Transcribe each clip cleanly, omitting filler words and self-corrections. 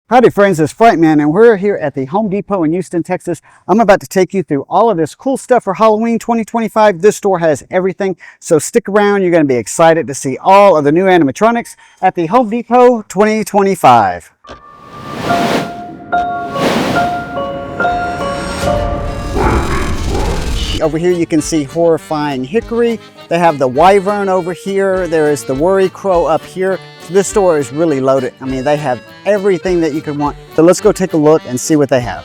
Howdy friends, it's Frightman and we're here at the Home Depot in Houston, Texas. I'm about to take you through all of this cool stuff for Halloween 2025. This store has everything, so stick around. You're going to be excited to see all of the new animatronics at the Home Depot 2025. Over here you can see Horrifying Hickory. They have the Wyvern over here. There is the Worry Crow up here. This store is really loaded. I mean, they have everything that you could want. So let's go take a look and see what they have.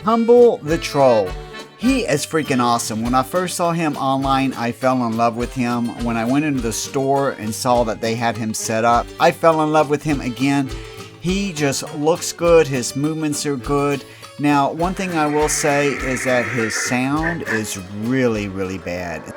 Humble the Troll. He is freaking awesome. When I first saw him online, I fell in love with him. When I went into the store and saw that they had him set up, I fell in love with him again. He just looks good. His movements are good. Now, one thing I will say is that his sound is really, really bad.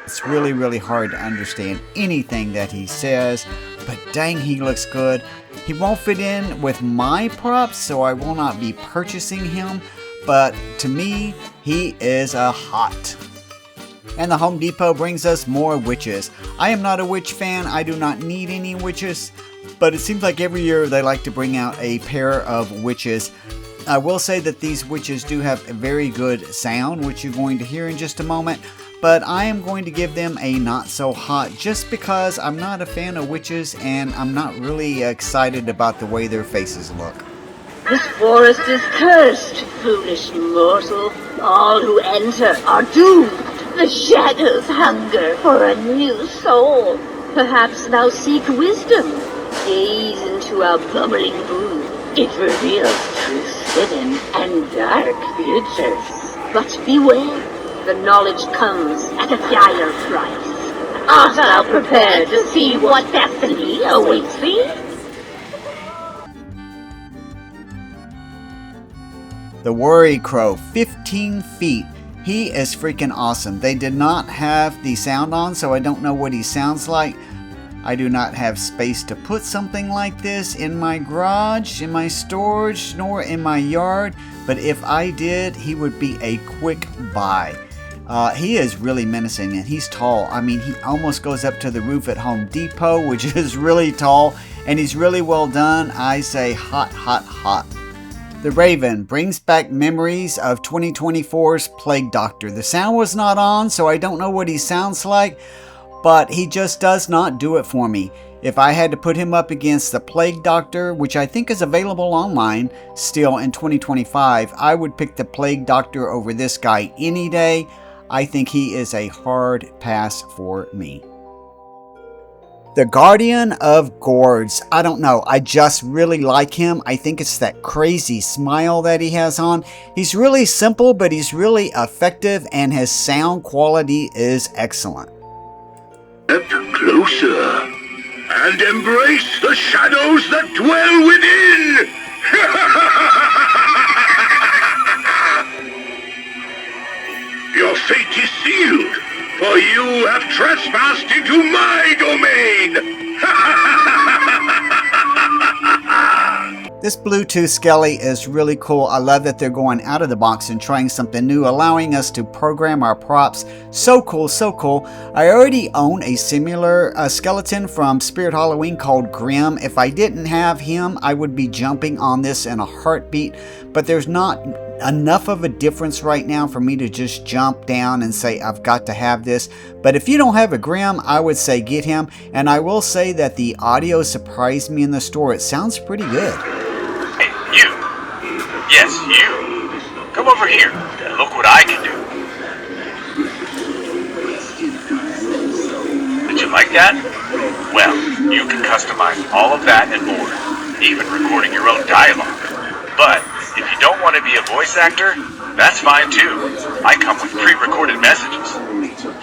It's really, really hard to understand anything that he says, but dang, he looks good. He won't fit in with my props, so I will not be purchasing him, but to me, he is a hot. And the Home Depot brings us more witches. I am not a witch fan. I do not need any witches, but it seems like every year they like to bring out a pair of witches. I will say that these witches do have a very good sound, which you're going to hear in just a moment, but I am going to give them a not so hot just because I'm not a fan of witches and I'm not really excited about the way their faces look. This forest is cursed, foolish mortal. All who enter are doomed. The shadows hunger for a new soul. Perhaps thou seek wisdom. Gaze into our bubbling brew. It reveals truths hidden and dark futures. But beware, the knowledge comes at a dire price. Art thou prepared to see what destiny awaits thee? The Worry Crow, 15 feet. He is freaking awesome. They did not have the sound on, so I don't know what he sounds like. I do not have space to put something like this in my garage, in my storage, nor in my yard. But if I did, he would be a quick buy. He is really menacing and he's tall. I mean, he almost goes up to the roof at Home Depot, which is really tall. And he's really well done. I say hot, hot, hot. The Raven brings back memories of 2024's Plague Doctor. The sound was not on, so I don't know what he sounds like, but he just does not do it for me. If I had to put him up against the Plague Doctor, which I think is available online still in 2025, I would pick the Plague Doctor over this guy any day. I think he is a hard pass for me. The Guardian of Gourds. I don't know. I just really like him. I think it's that crazy smile that he has on. He's really simple, but he's really effective, and his sound quality is excellent. Step closer and embrace the shadows that dwell within. Your fate is sealed. For you have trespassed into my domain! This Bluetooth Skelly is really cool. I love that they're going out of the box and trying something new, allowing us to program our props. So cool, so cool. I already own a similar skeleton from Spirit Halloween called Grim. If I didn't have him, I would be jumping on this in a heartbeat, but there's not enough of a difference right now for me to just jump down and say I've got to have this. But if you don't have a Grim, I would say get him. And I will say that the audio surprised me in the store. It sounds pretty good. Hey, you! Yes, you! Come over here and look what I can do. Did you like that? Well, you can customize all of that and more, even recording your own dialogue. But if you don't want to be a voice actor, that's fine too. I come with pre-recorded messages.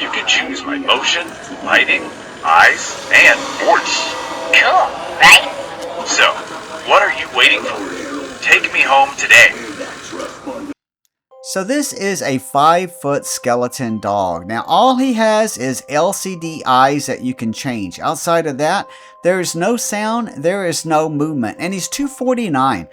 You can choose my motion, lighting, eyes, and voice. Cool, right? So, what are you waiting for? Take me home today. So this is a 5-foot skeleton dog. Now all he has is LCD eyes that you can change. Outside of that, there is no sound, there is no movement, and he's $249.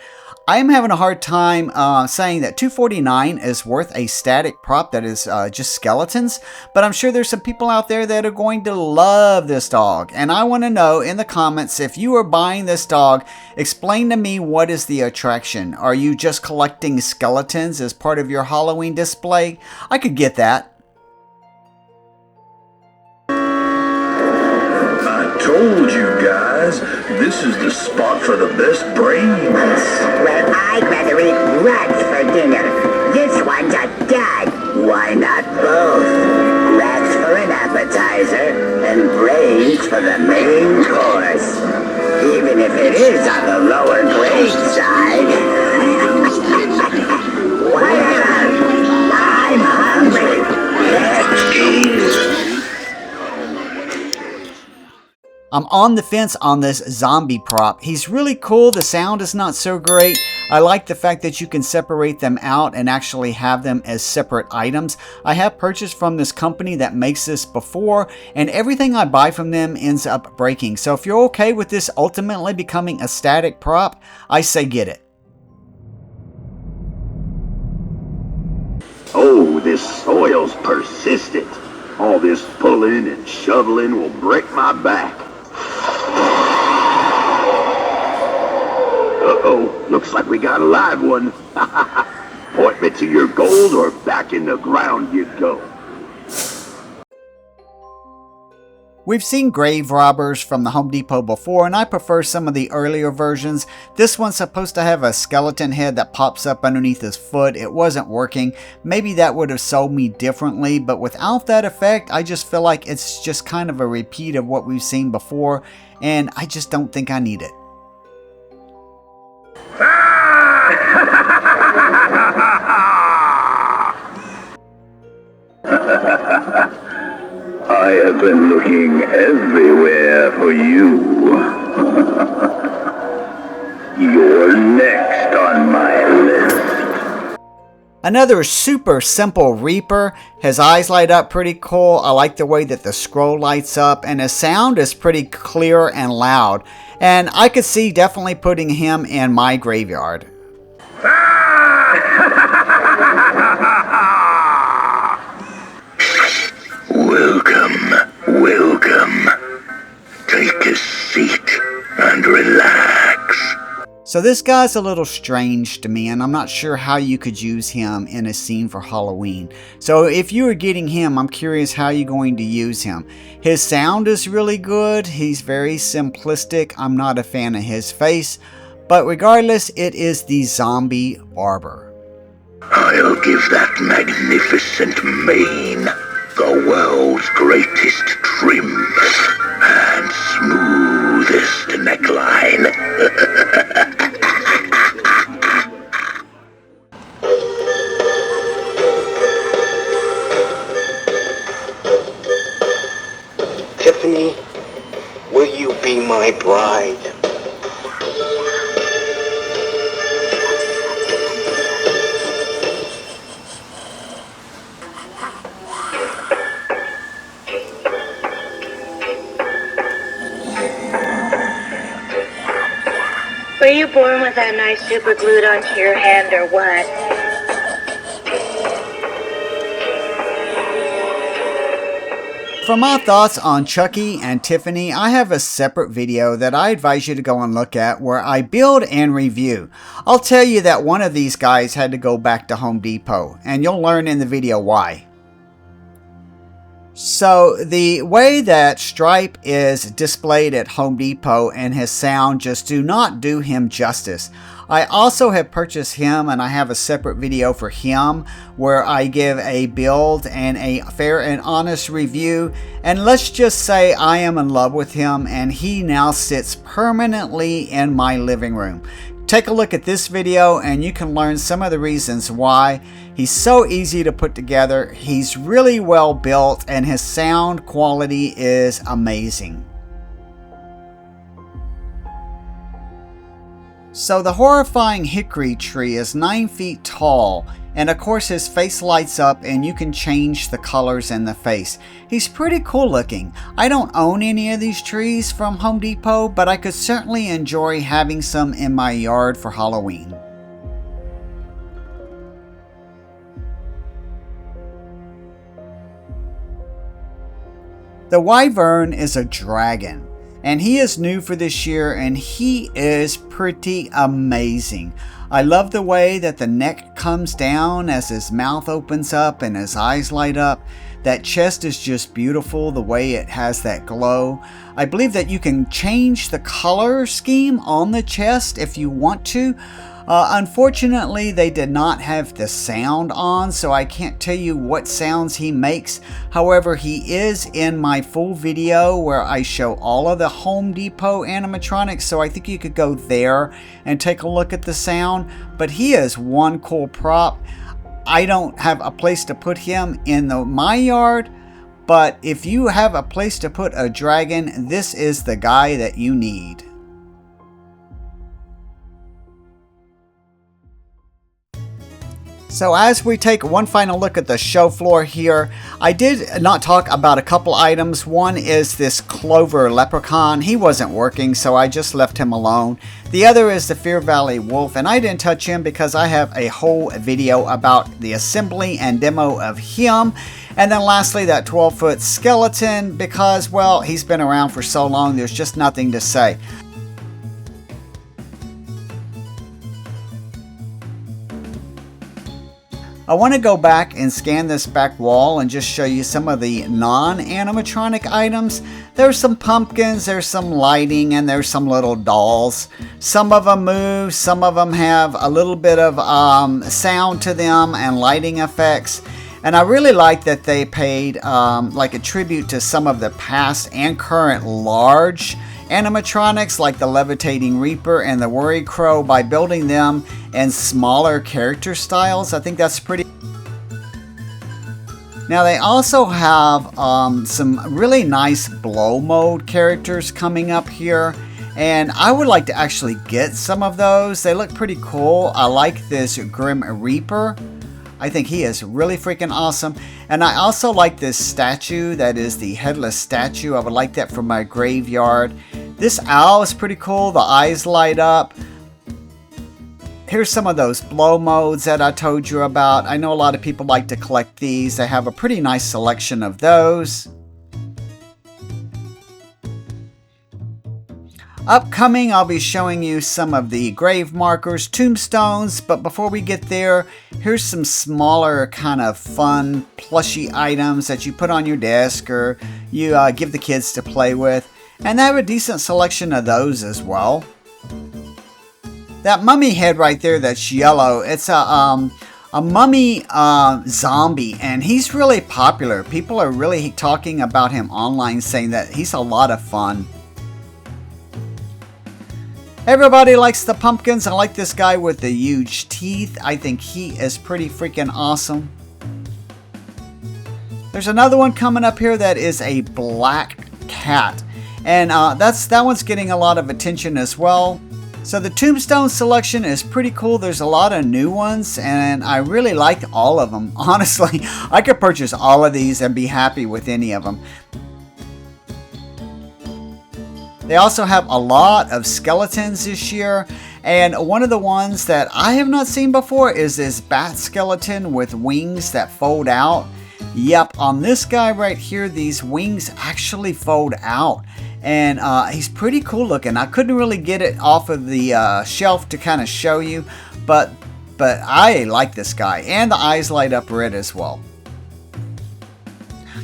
I am having a hard time saying that $249 is worth a static prop that is just skeletons, but I'm sure there's some people out there that are going to love this dog. And I want to know in the comments, if you are buying this dog, explain to me what is the attraction. Are you just collecting skeletons as part of your Halloween display? I could get that. Told you guys, this is the spot for the best brains. Well, I'd rather eat rats for dinner. This one's a dud. Why not both? Rats for an appetizer and brains for the main course. Even if it is on the lower grade side. Well, I'm hungry. Let's eat. I'm on the fence on this zombie prop. He's really cool. The sound is not so great. I like the fact that you can separate them out and actually have them as separate items. I have purchased from this company that makes this before, and everything I buy from them ends up breaking. So if you're okay with this ultimately becoming a static prop, I say get it. Oh, this soil's persistent. All this pulling and shoveling will break my back. Uh-oh, looks like we got a live one. Point me to your gold or back in the ground you go. We've seen grave robbers from the Home Depot before, and I prefer some of the earlier versions. This one's supposed to have a skeleton head that pops up underneath his foot. It wasn't working. Maybe that would have sold me differently, but without that effect, I just feel like it's just kind of a repeat of what we've seen before, and I just don't think I need it. I have been looking everywhere for you. You're next on my list. Another super simple Reaper. His eyes light up pretty cool. I like the way that the scroll lights up, and his sound is pretty clear and loud. And I could see definitely putting him in my graveyard. Welcome. Take a seat and relax. So this guy's a little strange to me, and I'm not sure how you could use him in a scene for Halloween. So if you are getting him, I'm curious how you're going to use him. His sound is really good. He's very simplistic. I'm not a fan of his face. But regardless, it is the zombie barber. I'll give that magnificent mane the world's greatest trim and smoothest neckline. Tiffany, will you be my bride? Were you born with that knife super glued onto your hand or what? For my thoughts on Chucky and Tiffany, I have a separate video that I advise you to go and look at where I build and review. I'll tell you that one of these guys had to go back to Home Depot, and you'll learn in the video why. So the way that Stripe is displayed at Home Depot and his sound just do not do him justice. I also have purchased him, and I have a separate video for him where I give a build and a fair and honest review. And let's just say I am in love with him, and he now sits permanently in my living room. Take a look at this video and you can learn some of the reasons why. He's so easy to put together, he's really well built, and his sound quality is amazing. So the horrifying hickory tree is 9 feet tall, and of course his face lights up and you can change the colors in the face. He's pretty cool looking. I don't own any of these trees from Home Depot, but I could certainly enjoy having some in my yard for Halloween. The wyvern is a dragon, and he is new for this year, and he is pretty amazing. I love the way that the neck comes down as his mouth opens up and his eyes light up. That chest is just beautiful, the way it has that glow. I believe that you can change the color scheme on the chest if you want to. Unfortunately, they did not have the sound on, so I can't tell you what sounds he makes. However, he is in my full video where I show all of the Home Depot animatronics, so I think you could go there and take a look at the sound. But he is one cool prop. I don't have a place to put him in my yard, but if you have a place to put a dragon, this is the guy that you need. So as we take one final look at the show floor here, I did not talk about a couple items. One is this Clover leprechaun. He wasn't working, so I just left him alone. The other is the Fear Valley wolf, and I didn't touch him because I have a whole video about the assembly and demo of him. And then lastly, that 12-foot skeleton, because, well, he's been around for so long, there's just nothing to say. I want to go back and scan this back wall and just show you some of the non-animatronic items. There's some pumpkins, there's some lighting, and there's some little dolls. Some of them move, some of them have a little bit of sound to them and lighting effects. And I really like that they paid like a tribute to some of the past and current large animatronics like the Levitating Reaper and the Worry Crow by building them in smaller character styles. I think that's pretty. Now they also have some really nice blow mode characters coming up here, and I would like to actually get some of those. They look pretty cool. I like this Grim Reaper. I think he is really freaking awesome. And I also like this statue that is the headless statue. I would like that for my graveyard. This owl is pretty cool. The eyes light up. Here's some of those blow modes that I told you about. I know a lot of people like to collect these. They have a pretty nice selection of those. Upcoming, I'll be showing you some of the grave markers, tombstones, but before we get there, here's some smaller kind of fun plushy items that you put on your desk or you give the kids to play with. And they have a decent selection of those as well. That mummy head right there that's yellow, it's a mummy zombie, and he's really popular. People are really talking about him online, saying that he's a lot of fun. Everybody likes the pumpkins. I like this guy with the huge teeth. I think he is pretty freaking awesome. There's another one coming up here that is a black cat. And that one's getting a lot of attention as well. So the tombstone selection is pretty cool. There's a lot of new ones, and I really like all of them. Honestly, I could purchase all of these and be happy with any of them. They also have a lot of skeletons this year, and one of the ones that I have not seen before is this bat skeleton with wings that fold out. Yep, on this guy right here, these wings actually fold out, and he's pretty cool looking. I couldn't really get it off of the shelf to kind of show you, but I like this guy, and the eyes light up red as well.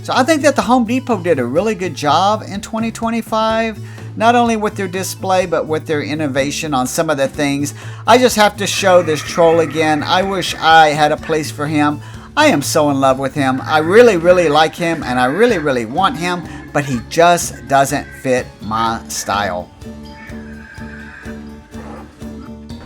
So I think that the Home Depot did a really good job in 2025. Not only with their display, but with their innovation on some of the things. I just have to show this troll again. I wish I had a place for him. I am so in love with him. I really, really like him, and I really, really want him, but he just doesn't fit my style.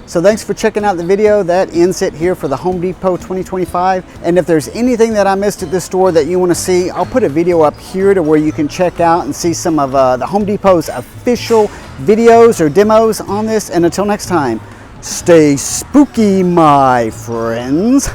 So thanks for checking out the video. That ends it here for the Home Depot 2025. And if there's anything that I missed at this store that you want to see, I'll put a video up here to where you can check out and see some of the Home Depot's official videos or demos on this. And until next time, stay spooky, my friends.